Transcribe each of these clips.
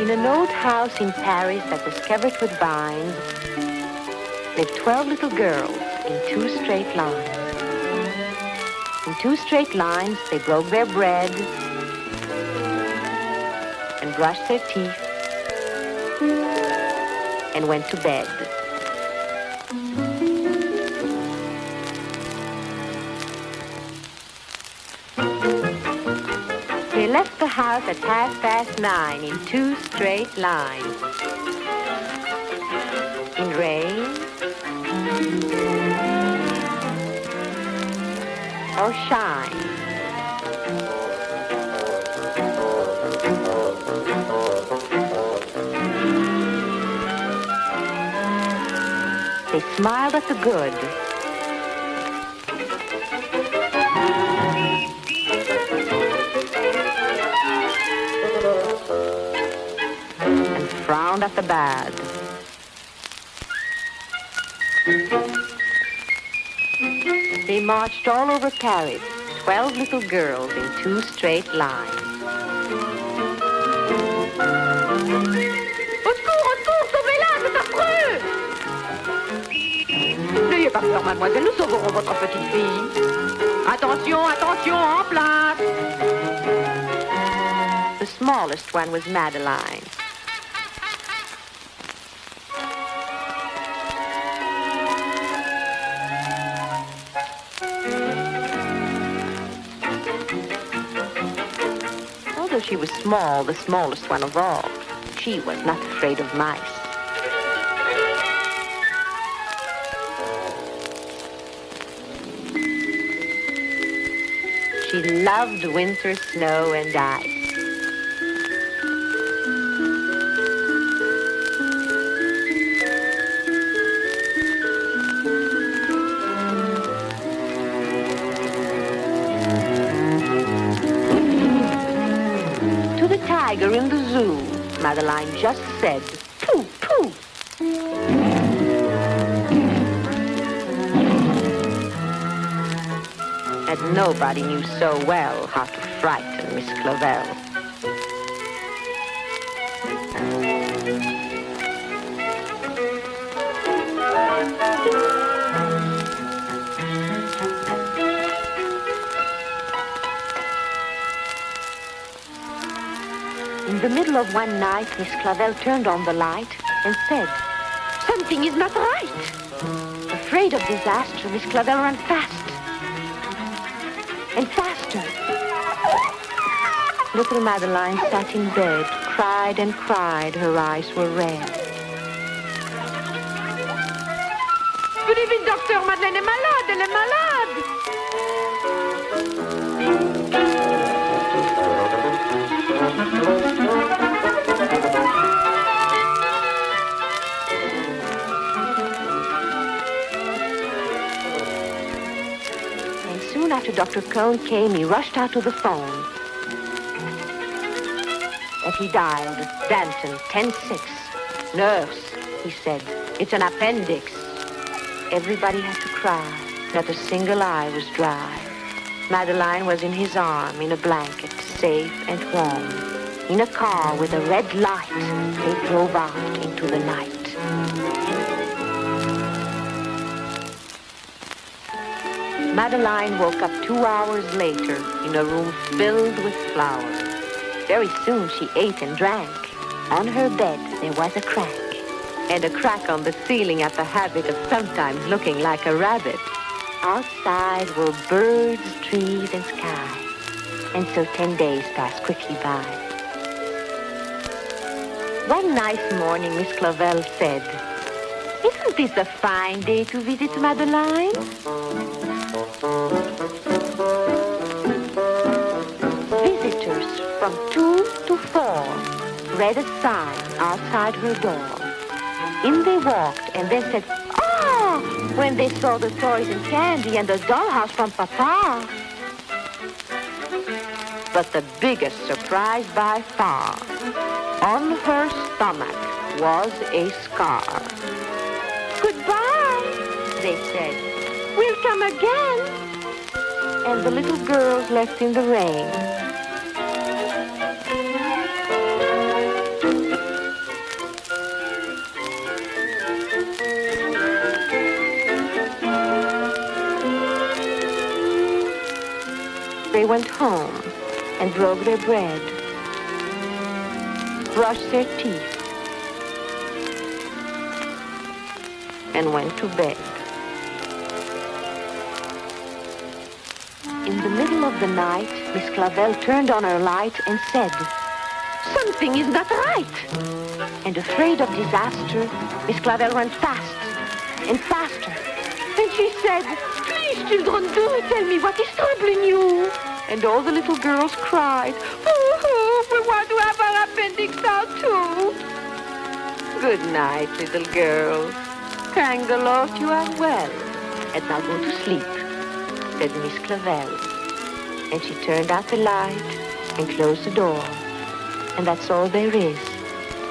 In an old house in Paris that was covered with vines lived 12 little girls in 2 straight lines. In 2 straight lines, they broke their bread and brushed their teeth and went to bed. They left the house at 9:30 in 2 straight lines. In rain or shine. They smiled at the good. And frowned at the bad. They marched all over Paris, 12 little girls in 2 straight lines. Au secours, sauvez-la, c'est affreux! N'ayez pas peur, mademoiselle, nous sauverons votre petite fille. Attention, attention, en place! The smallest one was Madeline. Although she was small, the smallest one of all, she was not afraid of mice. She loved winter snow and ice. To the tiger in the zoo, Madeline just said, "Pooh, pooh." And nobody knew so well how to frighten Miss Clavell. In the middle of one night, Miss Clavell turned on the light and said, "Something is not right." Afraid of disaster, Miss Clavell ran fast and faster. Little Madeline sat in bed, cried and cried. Her eyes were red. Venez vite, docteur, Madeleine est malade, elle est malade! Soon after Dr. Cone came, he rushed out to the phone. As he dialed, Danton, 10-6. "Nurse," he said, "it's an appendix." Everybody had to cry. Not a single eye was dry. Madeline was in his arm, in a blanket, safe and warm. In a car with a red light, they drove out into the night. Madeline woke up 2 hours later in a room filled with flowers. Very soon she ate and drank. On her bed there was a crack. And a crack on the ceiling had the habit of sometimes looking like a rabbit. Outside were birds, trees, and sky. And so 10 days passed quickly by. One nice morning, Miss Clavell said, "Isn't this a fine day to visit Madeline?" Visitors from 2 to 4. read a sign outside her door. In they walked and then said, "Ah!" when they saw the toys and candy and the dollhouse from Papa. But the biggest surprise by far, on her stomach was a scar. "Goodbye," they said. "We'll come again." And the little girls left in the rain. They went home and broke their bread, brushed their teeth, and went to bed. In the middle of the night, Miss Clavel turned on her light and said, "Something is not right." And afraid of disaster, Miss Clavel ran fast and faster. And she said, "Please, children, do tell me what is troubling you." And all the little girls cried, "Oh, we want to have our appendix out too." "Good night, little girls. Thank the Lord you are well. And now go to sleep," said Miss Clavel. And she turned out the light and closed the door. And that's all there is.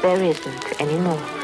There isn't any more.